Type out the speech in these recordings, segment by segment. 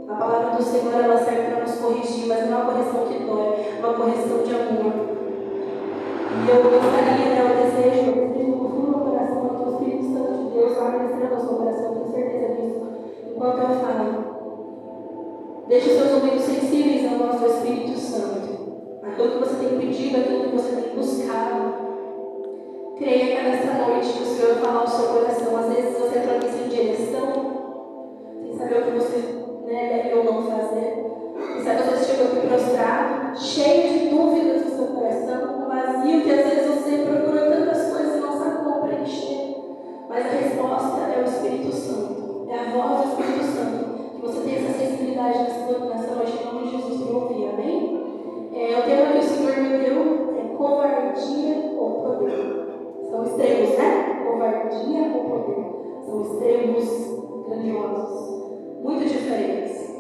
A palavra do Senhor, ela serve para nos corrigir, mas não é uma correção que dói, é uma correção de amor. E eu gostaria, eu desejo no fundo do coração que o Espírito Santo de Deus vai ministrar no seu coração, tenho certeza disso, enquanto eu falo. Deixe os seus ouvidos sensíveis ao voz do Espírito Santo. Aquilo que você tem pedido, aquilo que você tem buscado. Creia que nesta noite o Senhor vai falar ao seu coração. Às vezes você entra sem direção, sem saber o que você deve ou não fazer. E sabe, às vezes chegou aqui prostrado, cheio de dúvidas no seu coração, vazio, que às vezes você procura tantas coisas e não sabe como preencher. Mas a resposta é o Espírito Santo. É a voz do Espírito Santo. Que você tenha essa sensibilidade nessa noite, em nome de Jesus, para ouvir, amém? O tema que o Senhor me deu é covardia ou poder. São extremos, né? Covardia ou poder. São extremos grandiosos, muito diferentes.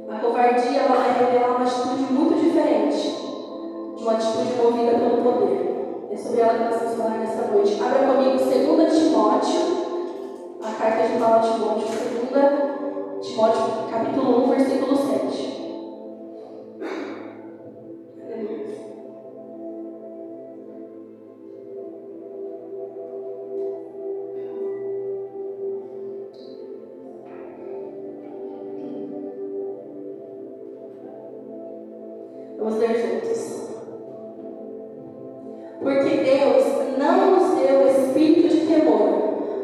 A covardia, ela vai revelar uma atitude muito diferente de uma atitude movida pelo poder. É sobre ela que nós vamos falar nessa noite. Abra comigo 2 Timóteo, a carta de Paulo a Timóteo, 2 Timóteo, capítulo 1, versículo 7. Vamos ler juntos. Porque Deus não nos deu espírito de temor,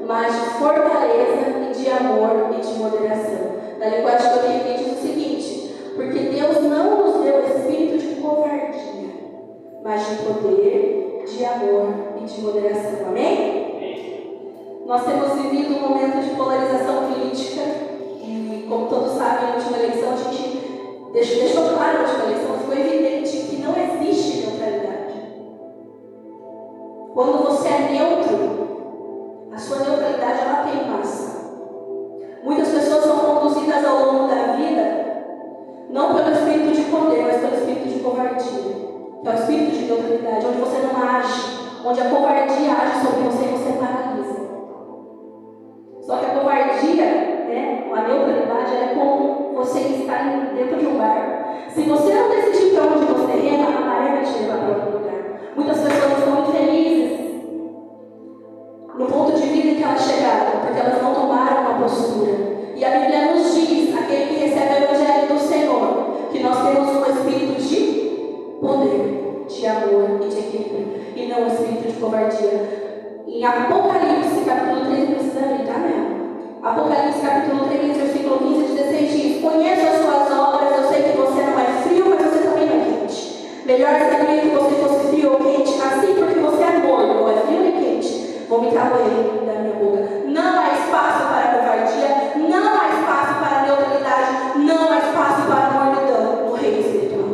mas de fortaleza e de amor e de moderação. Na linguagem que eu tenho aqui diz o seguinte: porque Deus não nos deu espírito de covardia, mas de poder, de amor e de moderação. Amém? Nós temos vivido um momento de polarização política e, como todos sabem, na última eleição a gente deixou claro, na última eleição ficou evidente que não existe neutralidade. Quando você é neutro, a sua neutralidade ela tem massa. Muitas pessoas são conduzidas ao longo da vida não pelo espírito de poder, mas pelo espírito de covardia, que é o espírito de neutralidade, onde você não age, onde a covardia age sobre você e você paralisa. Só que a covardia, a neutralidade, é como você está dentro de um barco. Se você não decidir para onde você rema, a maré vai te levar para outro lugar. Muitas pessoas estão infelizes no ponto de vida em que elas chegaram, porque elas não tomaram uma postura. E a Bíblia nos diz, aquele que recebe o Evangelho do Senhor, que nós temos um espírito de poder, de amor e de equilíbrio, e não um espírito de covardia. Em Apocalipse, capítulo 3, precisa ler, tá, né? Apocalipse, capítulo 3, versículo 15 e 16 diz: conheço as suas obras, eu sei que você não é frio, mas você também não é quente. Melhor seria que você fosse frio ou quente, assim porque você é morno, não é frio nem quente. Vomitar o erro da minha boca. Não há espaço para covardia, não há espaço para neutralidade, não há espaço para mornidão no reino espiritual.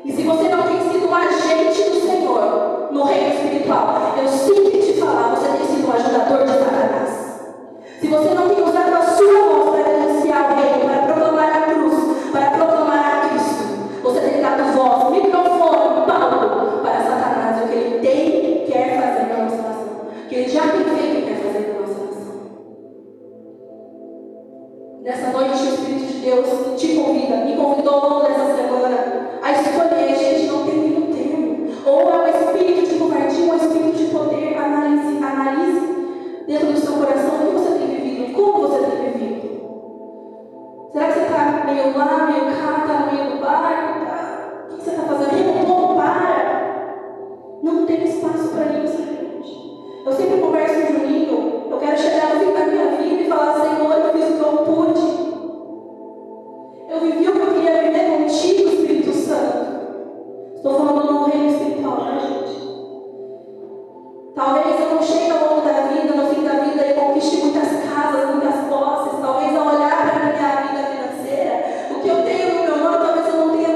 E se você não tem sido um agente do Senhor no reino espiritual, eu sinto te falar, você tem sido um ajudador de Satanás. Se você não tem usado a sua voz para denunciar o reino, para proclamar a cruz, para proclamar a Cristo, você tem dado voz, microfone, palco para Satanás, o que ele tem e quer fazer na nossa nação. Que ele já tem feito e quer fazer na nossa nação. Nessa noite, o Espírito de Deus te convida, me convidou ao longo dessa semana a escolher. Gente, não tem nenhum termo. Ou é um espírito de covardia, ou é um espírito de poder. Analise dentro do seu coração o que você tem vivido, como você tem vivido. Será que você está meio lá, meio cá, está no meio do barco? O que você está fazendo? Remontou, para. Não tem espaço para isso, gente. Eu sempre converso com o Juninho, eu quero chegar no fim da minha vida e falar: Senhor, eu fiz o que eu pude. Eu vivi o que eu queria viver contigo, Espírito Santo. Estou falando no reino espiritual, né, gente? Talvez eu não chegue ao longo da vida, no fim da vida, e conquiste muitas casas, muitas posses. Talvez ao olhar para a minha vida financeira, o que eu tenho no meu nome, talvez eu não tenha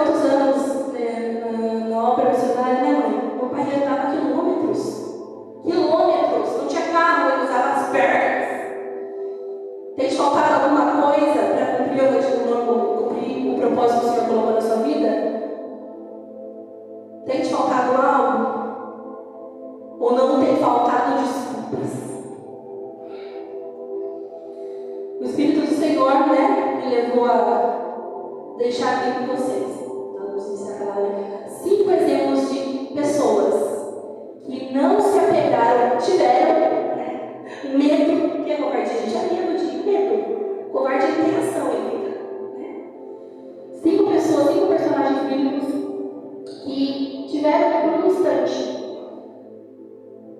quantos anos na obra missionária, né, mãe? Meu pai andava quilômetros. Não tinha carro, ele usava as pernas. Tem te faltado alguma coisa para cumprir o propósito que o Senhor colocou na sua vida? Tem te faltado algo? Ou não tem faltado desculpas? O Espírito do Senhor, né, me levou a deixar aqui com vocês, vamos encerrar, 5 exemplos de pessoas que não se apegaram, tiveram medo, porque a covardia, a gente é medo. Covardia tem ação, né? 5 pessoas, 5 personagens bíblicos que tiveram por um instante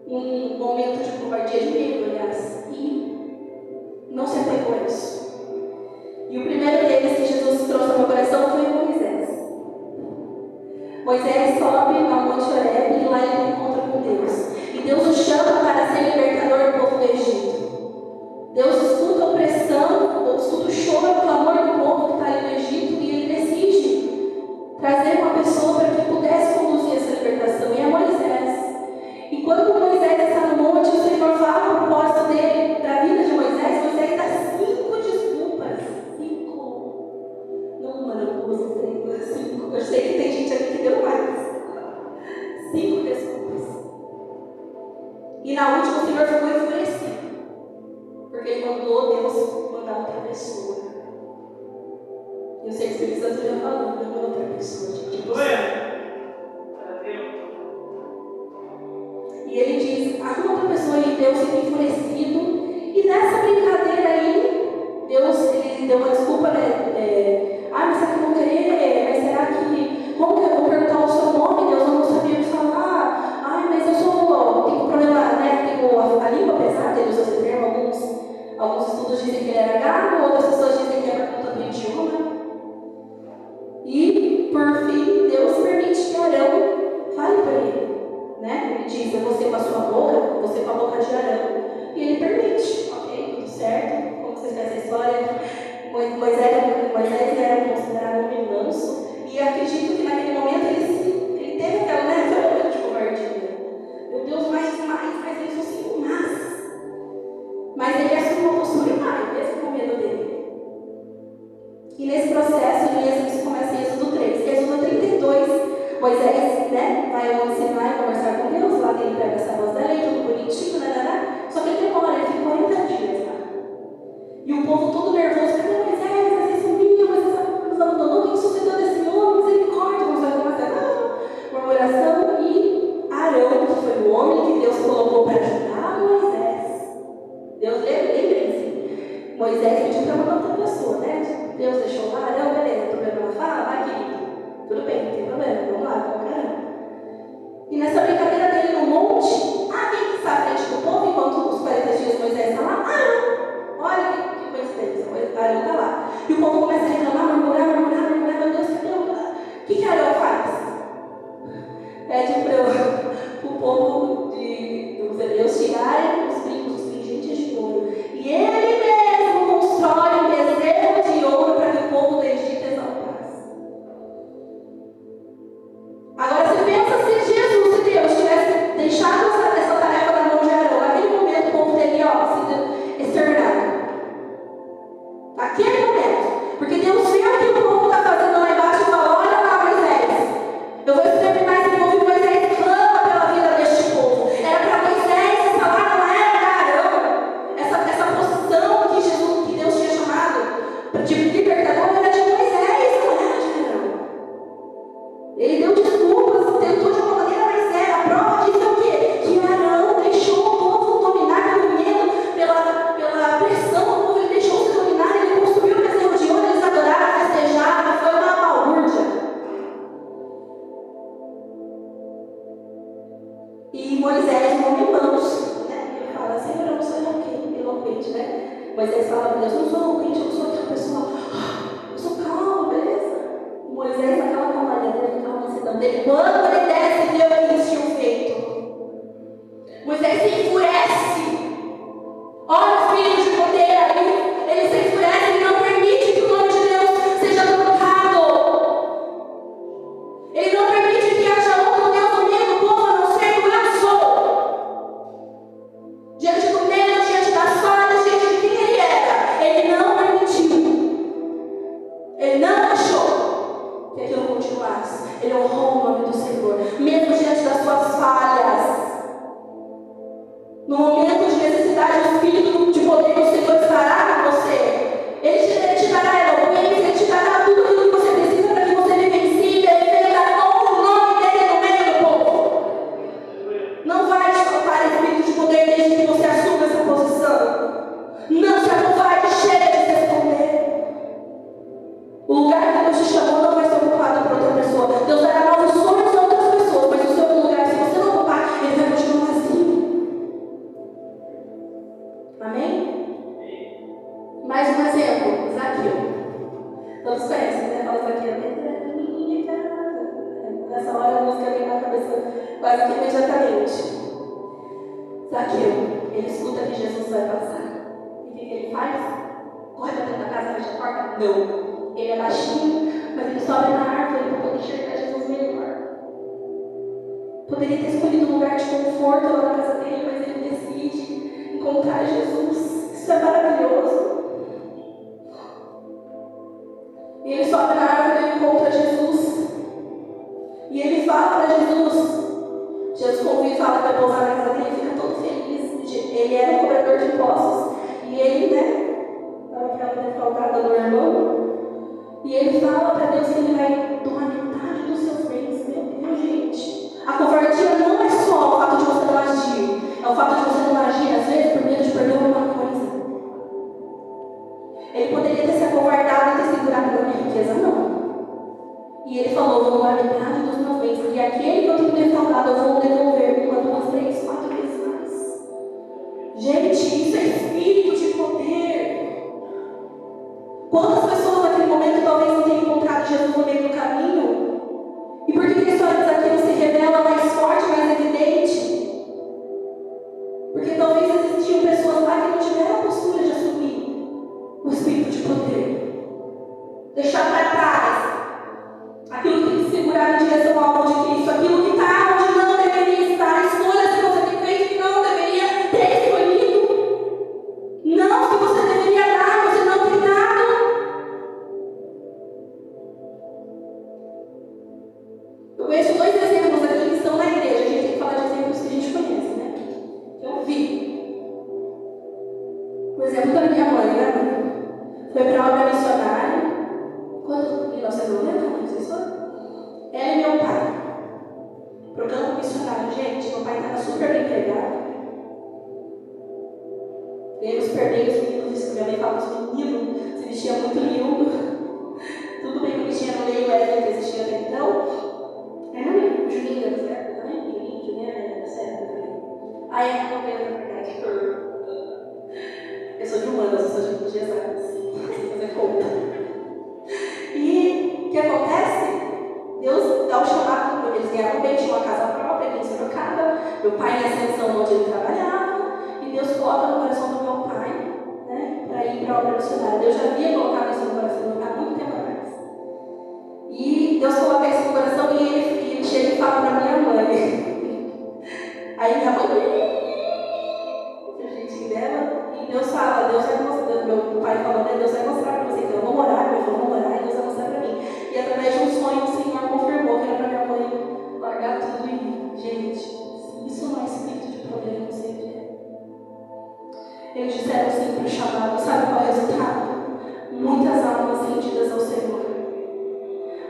um momento de covardia, de medo, aliás, e não se apegou a isso. E o primeiro deles que Jesus trouxe ao meu coração foi Moisés. Moisés sobe ao Monte Horebe e lá ele encontra com Deus. E Deus o chama para ser libertador do povo do Egito. Deus escuta a opressão, escuta o choro, o clamor do povo que está ali no Egito, e ele decide trazer uma pessoa para que pudesse conduzir essa libertação, e é Moisés. E quando Moisés está no monte, o Senhor fala o propósito dele, da vida de Moisés. Moisés dá 5 desculpas. 5. Não uma, não 2, 3, 5. Eu sei que tem gente aqui que deu mais. 5 desculpas. E na última o Senhor ficou enfurecido, porque ele mandou Deus mandar outra pessoa. Eu sei que o Espírito Santo já falou, não é outra pessoa, gente. E ele diz, arruma outra pessoa, e Deus fica enfurecido. E nessa brincadeira aí, Deus ele deu uma desculpa, né? Mas será que eu vou querer? Mas será que... Como que eu vou perguntar o seu nome? Deus, eu não sabia o que falar. Mas eu tenho um problema, né? Tenho a língua pesada, ele usa esse termo. Alguns estudos dizem que ele era gago, outras pessoas dizem que é por conta do idioma. E, por fim, Deus permite que Arão fale para ele. Né? Ele diz, você com a sua boca, você com a boca de Arão. E ele permite, ok? Tudo certo? Como vocês conhecem a história? Moisés era considerado um manso. E acredito que naquele momento ele teve aquela, né? Foi um momento de covardia. Meu Deus, mas ele falou assim, mas ele assumiu uma postura mais, mesmo com medo dele. E nesse processo, isso começa em Êxodo 3. Êxodo 32, Moisés, né, vai ao Monte Sinai conversar com Deus, lá ele pega essa voz da lei, tudo bonitinho, só que ele demora, ele fica 40 dias lá. E o povo todo nervoso, cadê Moisés? Você sumiu, você nos abandonou, o que sucedeu desse homem? Misericórdia, vamos fazer uma murmuração. E Arão, que foi o homem que Deus colocou para ajudar Moisés. Deus, lembrem-se, Moisés pediu para mandar outra pessoa, né? Deus deixou lá, Arão, beleza, problema na fala, vai querido. Tudo bem, não tem problema, vamos lá, vamos caramba. E nessa brincadeira dele no monte, quem está à frente do povo, enquanto os 40 dias Moisés está lá? Olha que coincidência, Arão está lá. E o povo começa a reclamar, murmurar, meu Deus, cadê o que Arão faz? Pede para o povo dos hebreus tirarem os brincos, os pingentes de ouro. E ele mesmo constrói um bezerro de ouro para que o povo do Egito exaltasse. Agora você pensa se Jesus, se Deus tivesse deixado essa tarefa na mão de Arão, naquele momento o povo teria sido exterminado. Naquele momento. Porque Deus vê o que o povo está fazendo lá embaixo e fala, olha lá Moisés, eu vou exterminar esse povo. E Moisés clama pela vida deste povo. Era para Moisés, essa lá não era Arão. Essa posição que Deus tinha chamado de libertador era de Moisés, não era de Arão. Ele deu desculpas, tentou de uma maneira, mas era. A prova disso é o quê? Que Arão deixou o povo dominar pelo medo, pela pressão do povo, ele deixou se dominar, ele construiu o bezerro de ouro, eles adoraram. mesmo diante das suas falhas. No momento de necessidade, o Espírito de poder do Senhor estará com você. Ele te dará eloquência, Ele te dará tudo aquilo que você precisa para que você vivencie, defenda o nome dele no meio do povo. Não vai te faltar Espírito de poder desde que você assuma essa posição. Não se acovarde, chega de se esconder. O lugar que Deus te chamou não vai ser ocupado por outra pessoa. Deus dará novos sonhos a outras pessoas, mas o seu lugar, se você não ocupar, ele vai continuar vazio. Amém? Mais um exemplo, Zaqueu. Todos conhecem, né? Fala Zaqueu. Nessa hora a música vem na cabeça quase que imediatamente. Zaqueu, ele escuta que Jesus vai passar. E o que ele faz? Corre para dentro da casa, fecha a porta? Não. Ele é baixinho, mas ele sobe na árvore para poder enxergar Jesus melhor. Poderia ter escolhido um lugar de conforto lá na casa dele, mas ele decide encontrar Jesus. Isso é maravilhoso. E ele sobe na árvore e encontra Jesus. E ele fala para Jesus. Jesus convida e fala que vai pousar na casa dele e fica todo feliz. Ele era um cobrador de impostos. E ele, estava aquela defraudada do irmão. E ele fala para Deus que ele vai tomar metade dos seus bens. Meu Deus, gente. A covardia não é só o fato de você não agir. É o fato de você não agir, às vezes, por medo de perder alguma coisa. Ele poderia ter se acovardado e ter segurado da minha riqueza, não. E ele falou, vou tomar metade dos meus bens. E aquele que eu tenho defraudado, eu vou devolver 1, 2, 3, 4 vezes mais. Gente, isso é espírito de poder. Quantas pessoas naquele momento talvez não tenham encontrado Jesus no meio do caminho? E por que a história de Zaqueu se revela mais forte, mais evidente? Porque talvez existiam pessoas lá que não tiveram a postura de assumir o espírito de poder. Deixar para trás aquilo que tem que segurar em direção ao amor de Cristo, aquilo que está onde não deveria estar, escolhas que você tem feito que não deveria ter escolhido. Não, que você deveria dar, você não tem dado. Eu conheço 2 exemplos aqui que estão na igreja. A gente tem que falar de exemplos que a gente conhece, né? Eu vi. O exemplo da minha mãe, né? Foi para a obra missionária. Quando? 1990, não sei se foi. Ela e meu pai. Para o campo missionário. Gente, meu pai estava super bem empregado. Ele nos perdeu os meninos. Minha mãe fala que os meninos se vestiam muito lindo. Tudo bem que tinha no meio Wesley que existia até então. O Juninho era certo também? O Juninho era certo também. Ah, é, não veio na verdade. Eu sou de humanas, eu sou de exatas. Fazer conta. E o que acontece? Deus dá um chamado, eles ganharam bem, tinha uma casa própria aqui em Sorocaba. Meu pai em ascensão onde ele trabalhava. E Deus coloca no coração do meu pai, né, para ir para a obra missionária. Deus já havia colocado isso no coração do meu pai há muito tempo atrás. E Deus coloca isso no coração e ele chega e fala para minha mãe. Aí minha mãe, o jeitinho dela, e Deus fala, Deus vai mostrar, meu pai falou, né, Deus vai mostrar para você que eu vou morar, eu vou morar, e Deus vai mostrar para mim. E através de um sonho, o Senhor confirmou que era para minha mãe largar tudo e ir. Gente, isso não é espírito de poder, eu não sei o que é. Eles disseram sim para o chamado, sabe qual é o resultado? Muitas almas rendidas ao Senhor.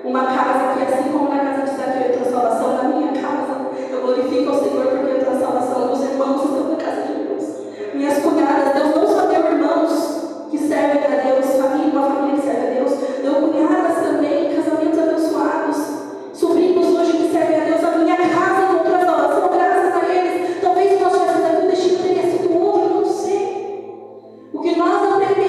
Uma casa que, assim como na casa de Zaqueu eu trouxe salvação, na minha casa eu glorifico ao Senhor porque eu trouxe salvação. Os irmãos estão na casa de Deus. Minhas cunhadas, Deus não só deu irmãos que servem a Deus, família, uma família que serve a Deus, deu cunhadas também, casamentos abençoados, sobrinhos hoje que servem a Deus. A minha casa encontrou a salvação graças a eles. Talvez nós tivéssemos aqui, o destino teria sido outro, não sei. O que nós aprendemos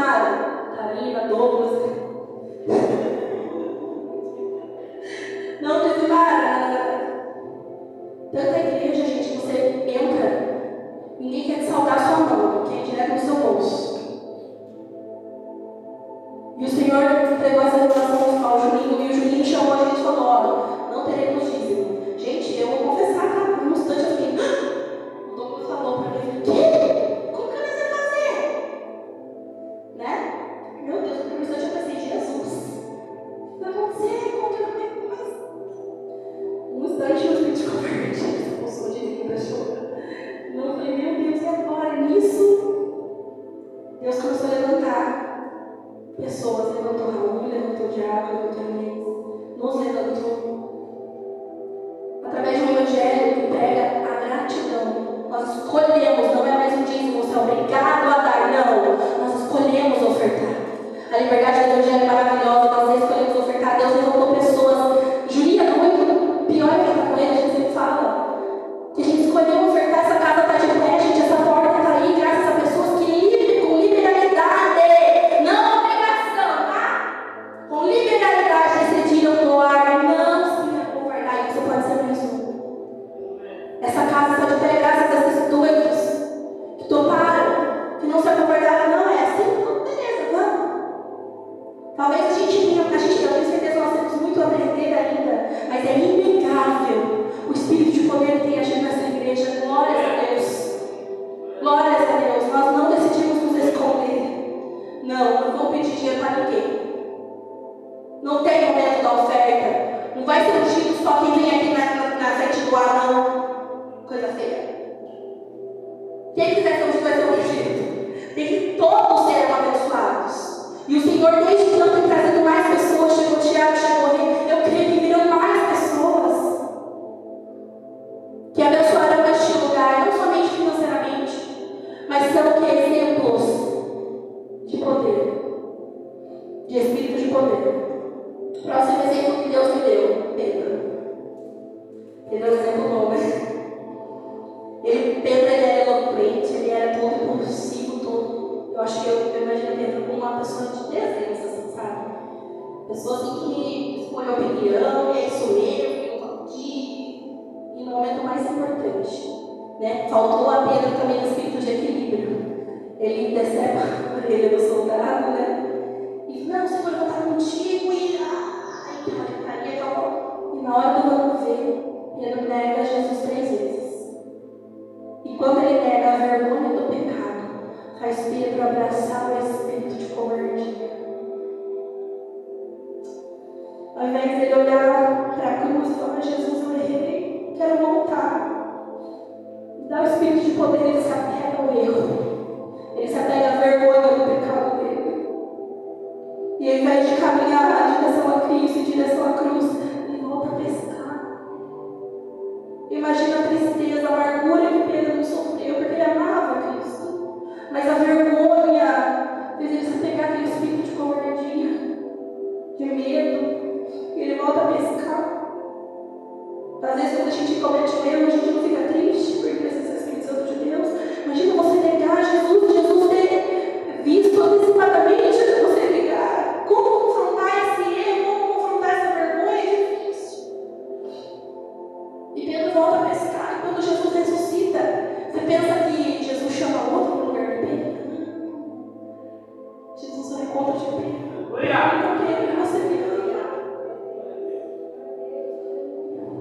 Dizimara, Karina, Douglas. Não dizimaram. Tanta igreja, gente, você entra, ninguém quer te saudar a sua mão, quer ir direto no seu bolso. E o Senhor entregou essa revelação ao Juninho, e o Juninho chamou a gente e falou: olha, não teremos dízimo. Gente, eu vou confessar, cara, num instante assim, o Douglas falou pra mim: que? Como que nós vamos fazer? Né? Meu Deus, no instante eu pensei: Jesus, o que vai acontecer? Como que eu não um instante eu fui te convertir, expulsou de mim pra chorar. Não, eu falei: meu Deus, e agora? Nisso, Deus começou a levantar pessoas, levantou Raul, levantou o Diabo, levantou Inês, nos levantou. Através de um evangelho que prega a gratidão. Nós escolhemos, não é mais um dízimo, você é obrigado a dar, não. Nós escolhemos ofertar. A liberdade do evangelho é maravilhosa, nós escolhemos ofertar. Deus levantou pessoas. Julia, muito pior que está com ele, a gente sempre fala. Que a gente escolheu ofertar, essa casa está de pé, gente, essa porta está aí, graças a pessoas que com liberalidade, não obrigação, tá? Com liberalidade decidiram doar, não se acovardar, e você pode ser mais um. Essa casa está de pé graças a esses doidos que toparam, que não se acovardaram, não é assim, então beleza, vamos. Talvez a gente eu tenho certeza, nós temos muito a aprender ainda, mas é inegável o Espírito de poder tem agido nessa igreja. Glórias a Deus. Glórias a Deus. Nós não decidimos nos esconder. Não vou pedir dinheiro para ninguém. Não tem momento da oferta. Não vai ser ungido só quem vem aqui na frente do ar, não. Coisa feia. Quem quiser ser ungido vai ser ungido. Tem que todos serem abençoados. E o Senhor, desde então, tem trazido mais pessoas. Chegou o Tiago, chegou o Rei. Eu creio que viram mais pessoas que abençoarão este lugar, não somente financeiramente, mas são que exemplos de poder, de espírito de poder. Próximo exemplo que Deus me deu: Pedro. Pedro é um exemplo bom, né? Pedro era eloquente, ele era todo impulsivo, todo. Eu acho que eu imagino Pedro como uma pessoa de desenho, assim, sabe? Pessoa assim que expõe a opinião, e é isso mesmo, eu tô aqui. E no momento mais importante, né? Faltou a Pedro também o espírito de equilíbrio. Ele decepa a orelha do soldado, né? E não, Senhor, eu vou estar contigo. E na hora do vamos ver, Pedro nega Jesus 3 vezes. E quando ele nega a vergonha do pecado, faz Pedro abraçar o espírito de covardia. Ao invés de ele olhar para a cruz e falar: Jesus, eu errei, quero voltar. Dá o espírito de poder, ele se apega ao erro. Ele se apega à vergonha do pecado dele. E ao invés de caminhar em direção a Cristo, em direção à cruz, ele volta a pescar. Imagina a tristeza, a amargura que Pedro não sofreu, porque ele amava Cristo. Mas a vergonha fez ele se apegar àquele espírito de covardia, de medo. E ele volta a pescar. Às vezes, quando a gente comete um erro, a gente não fica triste, porque precisa ser Espírito Santo de Deus. Imagina você negar Jesus ter visto antecipadamente você negar. Como confrontar esse erro? Como confrontar essa vergonha? É difícil. E Pedro volta a pescar. E quando Jesus ressuscita, você pensa que Jesus chama outro no lugar de Pedro? Jesus não é contra de Pedro. Então, Pedro, você viu.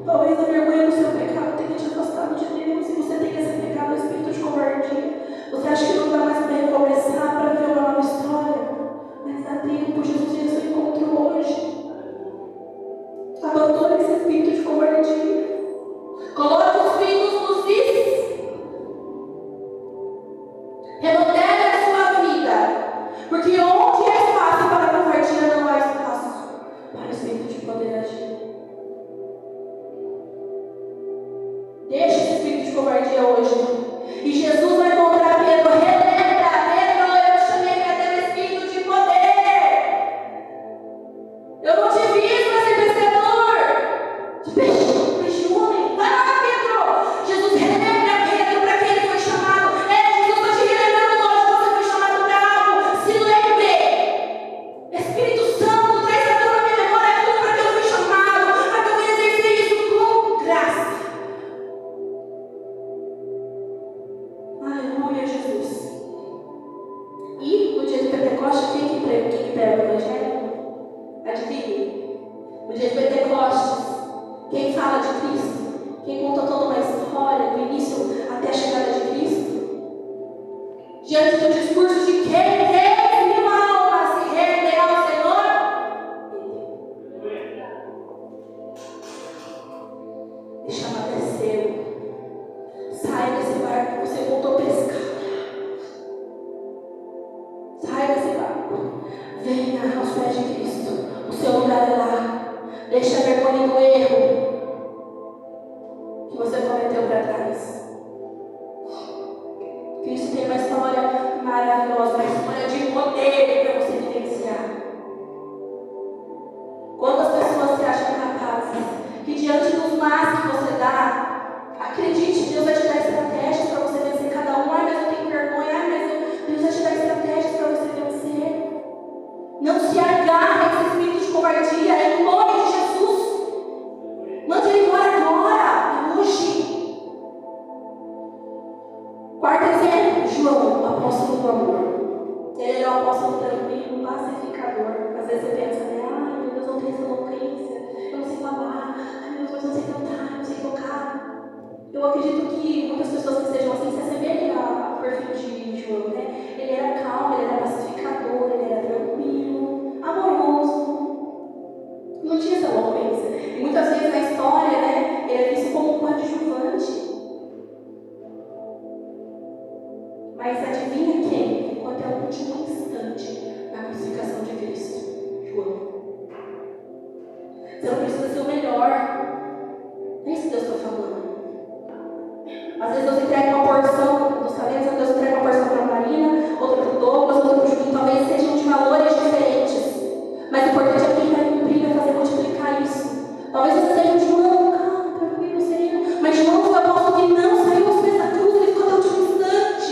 Talvez a vergonha do seu pecado tenha te afastado de Deus e você tenha se pecado no espírito de covardia. Você acha que não dá mais para recomeçar, para ver uma nova história? Mas dá tempo, Jesus já se encontrou hoje. Abandone esse espírito de covardia. Coloque os pingos nos is. Remodele a sua vida. Porque onde é espaço para a covardia, não há espaço. E no dia de Pentecostes, quem que prega o Evangelho? Adivinhe? No dia de Pentecostes, quem fala de Cristo? Quem conta toda uma história, do início até a chegada de Cristo? Diante do discurso de quem teve 1000 almas se render ao Senhor? Deixa ela descer. Sai desse barco que você voltou a pescar. Sai desse barco. Venha aos pés de Cristo. O seu lugar é lá. Deixa a vergonha do erro que você cometeu para trás. Cristo tem uma história maravilhosa, uma história de poder para você vivenciar. Quantas pessoas se acham capazes que diante dos mas que você dá, acredite, Deus vai te dar estratégias para você vencer cada um. Ai, mas eu tenho vergonha. Ai, mas Deus vai te dar estratégias para você vencer. Não se agarre a esse espírito de covardia, em nome de Jesus. Mande ele embora agora, hoje. Quarto exemplo, João, o apóstolo do amor. Ele é o apóstolo tranquilo, pacificador. Às vezes você pensa, né? Ai, meu Deus, não tem essa eloquência, eu não sei falar, ai, meu Deus, eu não sei cantar, eu não sei tocar. Eu acredito que muitas pessoas que sejam assim se assemelham ao perfil de João, né? Ele era calmo, ele era pacificador, ele era tranquilo, amoroso. Não tinha essa eloquência. E muitas vezes na história, né, ele é visto como um coadjuvante. Mas adivinha quem ficou até o último instante na crucificação de Cristo? João. Você não precisa ser o melhor. É isso que Deus está falando. Às vezes Deus entrega uma porção dos talentos, Deus entrega uma porção para a Marina, outra para o Douglas, outra para o Juninho. Talvez sejam de valores diferentes. Mas o importante é quem vai cumprir, vai fazer multiplicar isso. Talvez você seja um João, calmo, tranquilo, sereno. Mas João foi o apóstolo que não saiu aos pés da cruz, ele ficou até o último instante.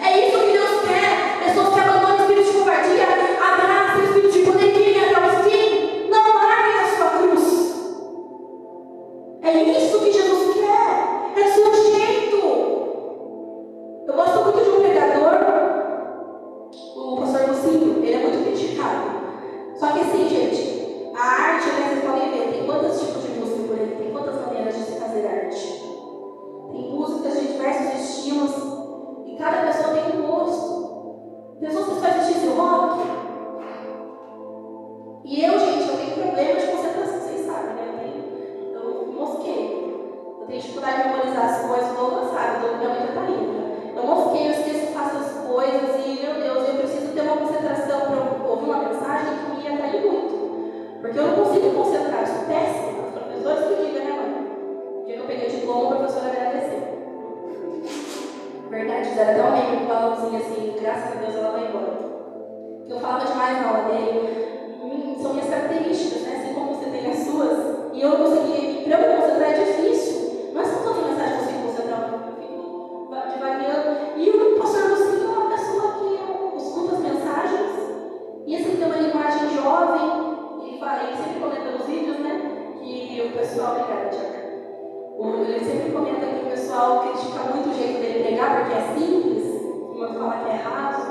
É isso que Deus quer. Pessoas que abandonam o espírito de covardia, abraçam o espírito de poder e irem até o fim. Não larguem a sua cruz. É isso que Jesus quer. É do seu jeito. Eu gosto muito de um pregador, o pastor Lucinho. Ele é muito criticado. Só que assim, gente, a arte, né, vocês podem ver, tem quantos tipos de música por aí, tem quantas maneiras de se fazer arte. Tem músicas de diversos estilos, e cada pessoa tem um gosto. Pessoas que fazem estilo rock. E eu, gente, eu tenho problema de concentração, vocês sabem, né? Eu mosqueio. Eu tenho dificuldade de memorizar as coisas, o Douglas sabe, o Douglas realmente já tá indo. Eu mosqueio, eu esqueço, faço as coisas, e, meu Deus, eu preciso ter uma concentração para ouvir uma mensagem que me atrai muito. Porque eu não consigo me concentrar, eu sou péssima. Os professores que digam, né, mãe? O dia que eu peguei o diploma, o professor agradeceu. Verdade, fizeram até um meme com um balãozinho assim, graças a Deus ela vai embora. Eu falava demais na aula dele. São minhas características, né? Assim como você tem as suas. E eu não consegui, para eu me concentrar é difícil. Não é só toda mensagem que eu consigo concentrar, eu fico devagando. E o pastor Lucinho é uma pessoa que escuta as mensagens. E assim, tem uma linguagem jovem. Ele sempre comenta nos vídeos, né? Que o pessoal, obrigada, Tiago. Ele sempre comenta que o pessoal critica muito o jeito dele pregar, porque é simples, uma fala que é raso.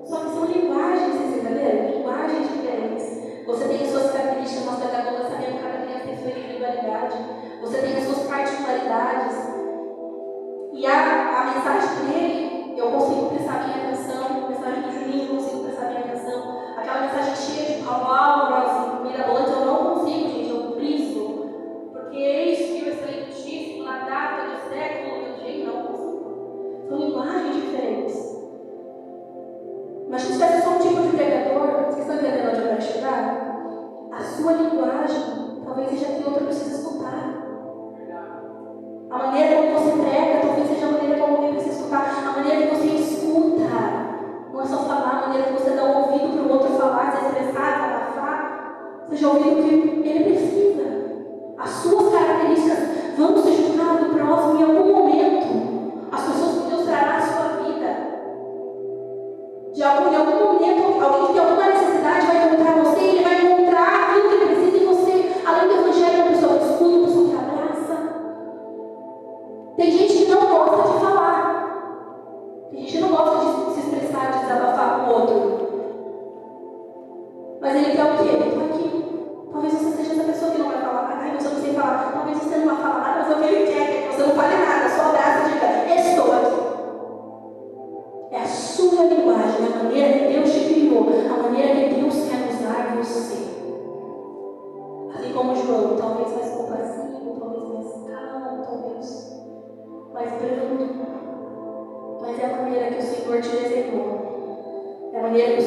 Só que são linguagens, vocês entenderam? Linguagens diferentes. Você tem as suas características, nós pedagogas sabemos que cada criança tem sua individualidade. Você tem as suas particularidades. E a mensagem dele, eu consigo prestar minha atenção. A mensagem do Juninho, eu consigo prestar minha atenção. Aquela mensagem cheia de palavras, mirabolantes, eu não consigo, gente, eu briso. Porque é isso que o excelentíssimo, na data de século, meu jeito, não consigo. São linguagens diferentes. Mas se tivesse só um tipo de pregador, vocês estão entendendo onde vai chegar? A sua linguagem talvez seja que outra precisa escutar. A maneira como você prega talvez seja a maneira como alguém precisa escutar. A maneira que você escuta. Não é só falar, a maneira que você dá um ouvido para o outro falar, se expressar, abafar. Seja ouvido o que ele precisa. As suas características vão se juntar no próximo em algum momento. As pessoas que Deus trará à sua vida. Em algum momento, alguém que tem alguma necessidade vai encontrar você e ele vai encontrar aquilo que ele precisa em você. Além do evangelho, uma pessoa que escuta, uma pessoa que abraça. Tem gente que não gosta de falar. Tem gente que não gosta de se expressar, de desabafar com o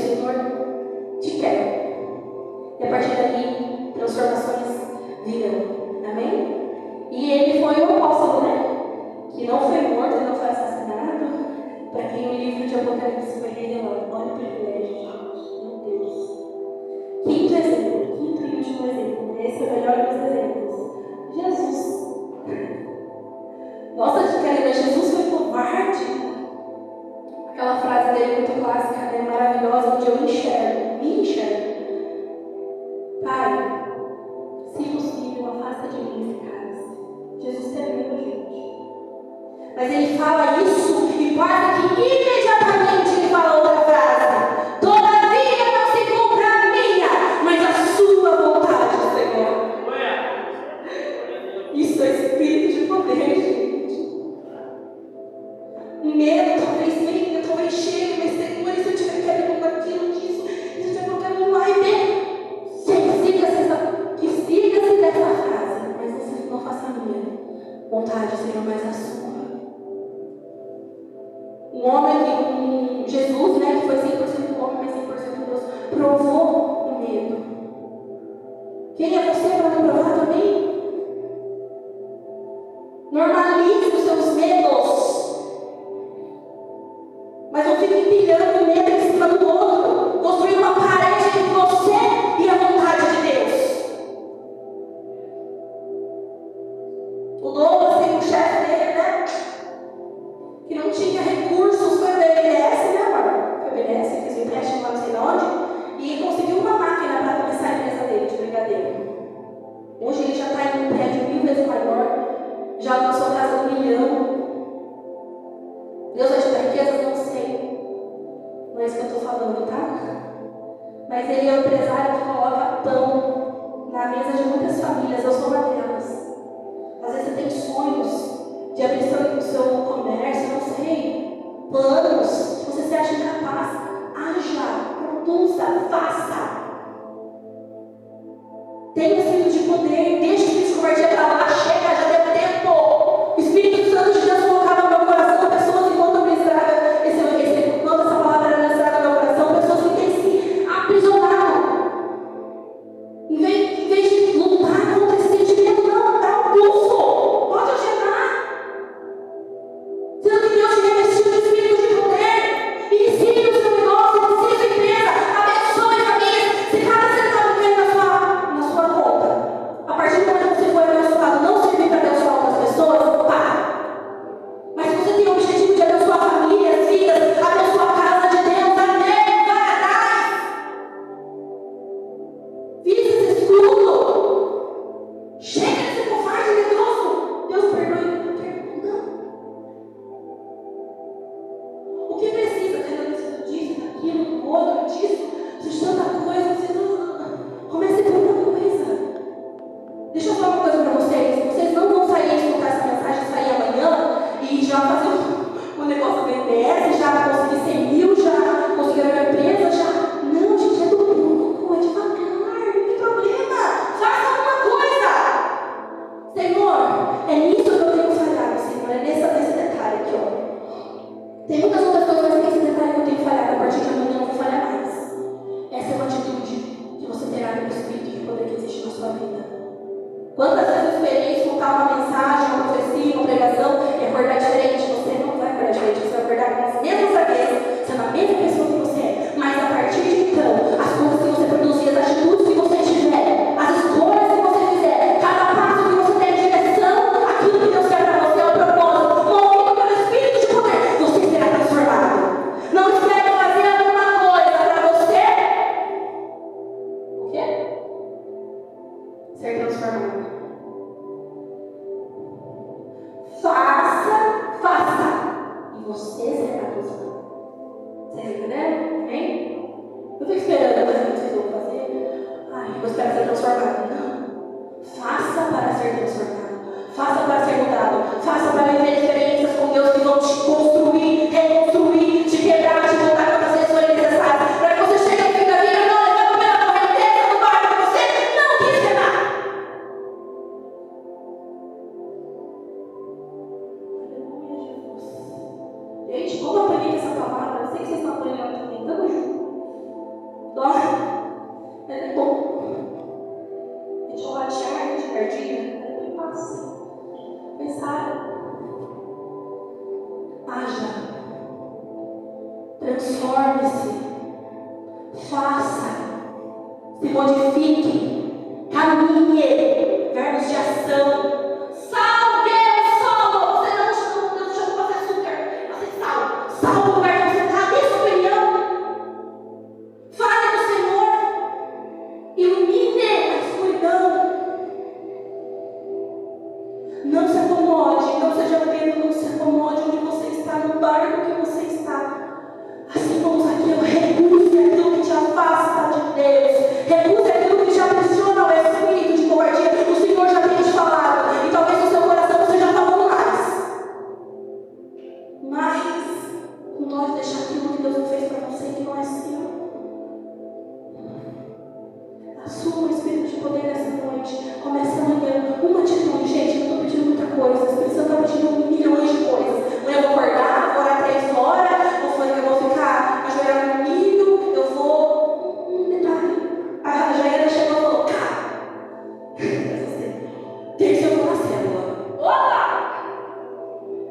Senhor te quer. E a partir dali, transformações virão. Amém? E ele foi o apóstolo, né? Que não foi morto, não foi assassinado. Para quem o livro de Apocalipse foi revelado. Olha o privilégio, gente. Meu Deus. Quinto exemplo, quinto e último exemplo. Esse é o melhor dos exemplos. Jesus. Nossa, de querida, Jesus foi covarde. Aquela frase dele muito clássica, é maravilhosa, onde eu me enxergo. Pai, se possível, afasta de mim esse cálice. Jesus terminou, gente. Mas ele fala isso e quase que imediatamente ele fala outra frase. Todavia não se cumpra a minha, mas a sua vontade, Senhor. Isso é espírito de poder, gente. Medo, talvez venha, talvez chegue, mas Senhor, e se eu tiver querendo aquilo, disso, e se eu tiver querendo lá e bem. Que siga-se dessa frase, mas não faça a minha vontade, Senhor, mas a sua. Um homem, Jesus, né, que foi 100% homem, mas 100% Deus, provou o medo. Quem é você para não provar também? Normalize os seus medos, mas não fique empilhando o medo em cima do outro. Construir uma parede entre você e a vontade de Deus. O Douglas tem um chefe dele, né? Que não tinha recursos, foi o BNDES, né, amor? Foi o BNDES, fez um empréstimo lá não sei de onde, e conseguiu uma máquina para começar a empresa dele de brigadeiro. Hoje ele já está em um prédio 1000 vezes maior, já alcançou a casa do 1 milhão. Deus vai te dar riquezas? Não sei. Não é isso que eu estou falando, tá? Mas ele é um empresário que coloca pão na mesa de muitas famílias. Eu sou uma delas. Às vezes você tem sonhos de abrir seu comércio, não sei, planos, se você se acha incapaz, haja, produza, faça. Tenha o espírito de poder, deixe o espírito de covardia para lá, chega, já deu tempo. O Espírito Santo de Deus colocava no meu coração pessoas enquanto eu ministrava, enquanto essa palavra era ministrada no meu coração, pessoas que têm se aprisionado. Em vez de lutar contra esse sentimento, não, dá um pulso, pode agendar. Sendo que Deus te revestiu de espírito de poder, inicie o seu negócio, inicie a sua empresa, abençoe famílias. Se cada centavo que vem na sua conta, a partir do momento que você for abençoado, não servir para abençoar outras pessoas, para. Mas se você tem o objetivo de abençoar a família, as vidas, abençoar a casa de Deus, amém, vai atrás. Fiz esse estudo. Chega de ser covarde e medroso. Deus perdoe. Não. O que precisa? Eu preciso disso, daquilo, do outro, disso. Preciso de tanta coisa. Comece por uma coisa. Deixa eu falar uma coisa para vocês. Vocês não vão sair e escutar essa mensagem, sair amanhã e já fazer um negócio do BNDES, já conseguir 100 mil, já conseguir a minha empresa, já. Não, gente, é do pouco, é devagar, não tem problema. Faça alguma coisa. Senhor, é nisso que eu tenho falhado, Senhor, é nesse detalhe aqui, ó. Tem muitas outras coisas, mas nesse detalhe que eu tenho falhado, a partir de amanhã eu não vou falhar mais. Essa é uma atitude que você terá pelo Espírito de poder que existe na sua vida. Quantas vezes eu esperei escutar uma mensagem, uma profecia, uma pregação e acordar diferente? Você não vai acordar diferente, você vai acordar com as mesmas fraquezas, sendo a mesma pessoa que você é. Mas a partir de então, as coisas que você produzir, as atitudes que você tiver, as escolhas que você fizer, cada passo que você der em direção àquilo que Deus quer para você, ao propósito, movido pelo Espírito de poder, você será transformado. Não espere fazer alguma coisa para você. O quê? Ser transformado. Faça, e você será transformado. Você está entendendo? Amém? Eu estou esperando, mas vocês vão fazer. Ai, eu espero ser transformado. Não. Faça para ser transformado. Faça para ser mudado. Faça para viver experiências com Deus que vão te construir, reconstruir, te quebrar, te voltar quantas vezes forem necessárias. Para que você chegue ao fim da vida, não levando pela correnteza do barco que você não quis quebrar. Gente, como eu aprendi essa palavra, eu sei que vocês estão aprendendo também, tamo junto. transforme-se, faça, se modifique, caminhe, verbos de ação. Sal, Deus, salva. Você não chama para fazer açúcar, você sal. Salva o lugar que você está, dê sua opinião. Fale do Senhor, ilumine a escuridão. Não se acomode, não seja preso, não se acomode onde você está, no barco que você está. Assim como Zaqueu, recuse aquilo que te afasta de Deus, recuse aquilo que te aprisiona ao espírito de covardia. O Senhor já tem te falado, e talvez no seu coração você já falou mais. Mas, com dó de deixar aquilo que Deus não fez para você que não é seu. Assuma o espírito de poder nessa noite. Comece amanhã. Uma atitude, gente. Eu não estou pedindo muita coisa. O Espírito Santo está pedindo milhões de coisas. Amanhã eu vou acordar, vou orar 3 horas. Eu vou ficar ajoelhada no milho. Eu vou. Um detalhe. A Jaira chegou e falou: cara, tem que ser uma célula. Opa!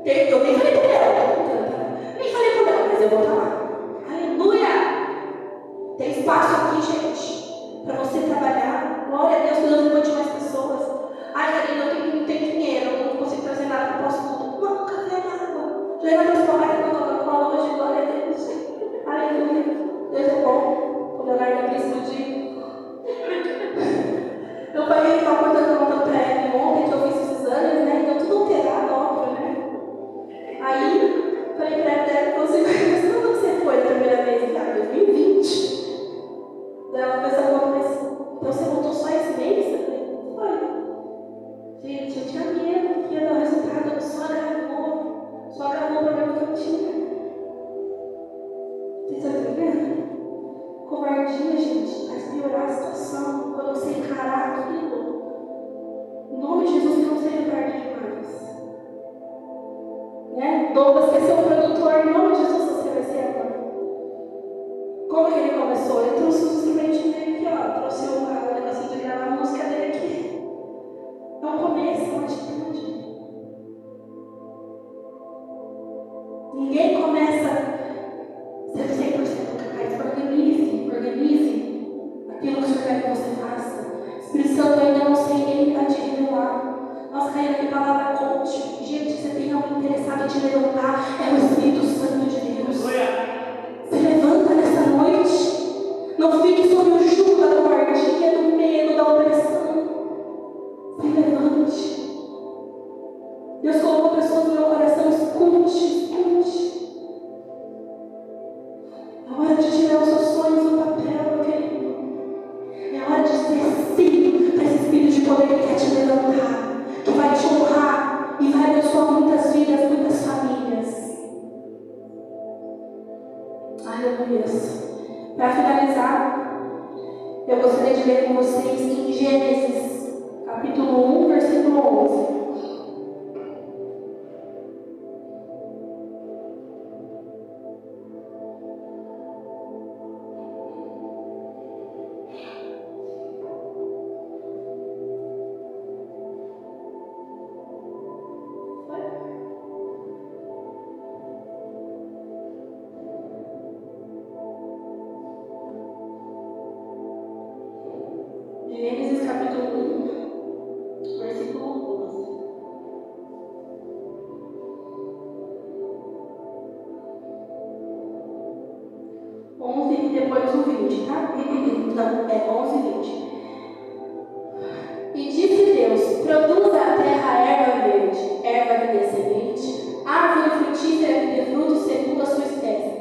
Eu nem falei para ela. Nem falei para ela, mas eu vou estar lá. Aleluia! Tem espaço aqui, gente, para você trabalhar. Glória a Deus, que Deus levante mais pessoas. Ai, Karina, eu não tenho dinheiro, eu não consigo trazer nada para o próximo culto. Não, cadê a água? Já era para falar com a Coca-Cola hoje, glória a Deus. Aleluia. Deus é bom. O Leonardo aqui explodiu. Eu paguei uma conta de conta para ele ontem, que eu fiz esses exames, né? Então tudo alterado, óbvio, né? Aí, falei para ela, mas quando você foi a primeira vez, cara? 2020. Ela fez a conta, mas então você voltou só esse mês? Foi. Gente, eu tinha medo que ia dar o resultado, só agravou o problema que eu tinha. Vocês estão entendendo? Covardia, gente, faz piorar a situação quando você encarar aquilo. Em nome de Jesus, que não seja tarde demais. Né? Douglas quer ser um produtor, em nome de Jesus, você vai ser agora. Como que ele começou? Ele trouxe os instrumentos dele aqui, ó. Trouxe o negócio de gravar a música dele aqui. É um começo, é uma atitude. Ninguém começa sendo 100% capaz. Organize aquilo que o Senhor quer que você faça. Espírito Santo, eu ainda não sei nem para te revelar. Nossa, Raíra, que palavra coach. Gente, você tem alguém interessado em te levantar? É o Espírito Santo de Deus. Se levanta nessa noite. Não fique sob o jugo da covardia, do medo, da opressão. Se levante. Deus colocou pessoas no meu coração. Escute. É hora de tirar os seus sonhos do papel, meu querido. É hora de dizer sim para esse espírito de poder que quer te levantar, que vai te honrar e vai abençoar muitas vidas, muitas famílias. Aleluia. Para finalizar, eu gostaria de ler com vocês em Gênesis, capítulo 1, versículo 11. Gênesis capítulo 1, versículo 11 e depois o 20, tá? Não, é 11 e 20. E disse Deus: produza a terra erva verde, erva que dê semente, árvore frutífera que dê frutos segundo a sua espécie,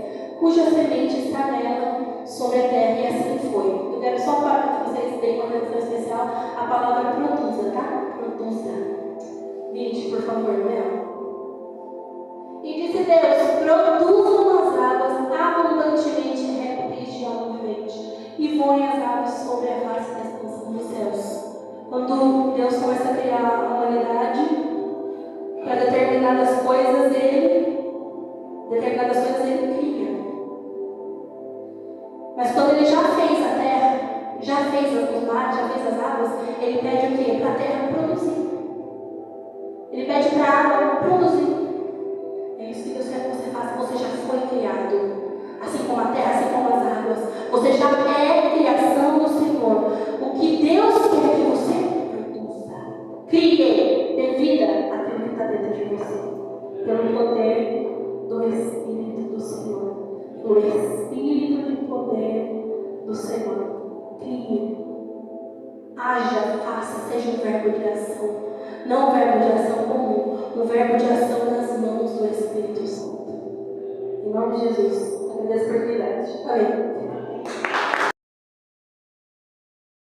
cuja semente está nela sobre a terra, e assim foi. Eu quero só para que vocês deem uma atenção especial a palavra produza, tá? Produza. 20, por favor, Mel. E disse Deus: produzam as águas abundantemente répteis de alma vivente, e voem as aves sobre a face da expansão dos céus. Quando Deus começa a criar a humanidade, para determinadas coisas Ele cria. Mas quando Ele já fez a terra, já fez os mares, já fez as águas, Ele pede o quê? Para a terra produzir. Ele pede para a água produzir. É isso que Deus quer que você faça. Você já foi criado assim como a terra, assim como as águas. Você já é criação do Senhor. O que Deus quer que você produza, crie, dê vida àquilo que está dentro de você, pelo poder do Espírito do Senhor. O Espírito de poder do Senhor. Crie, haja, faça, seja um verbo de ação. Não um verbo de ação comum, um verbo de ação nas mãos do Espírito Santo. Em nome de Jesus, agradeço por cuidar. Amém.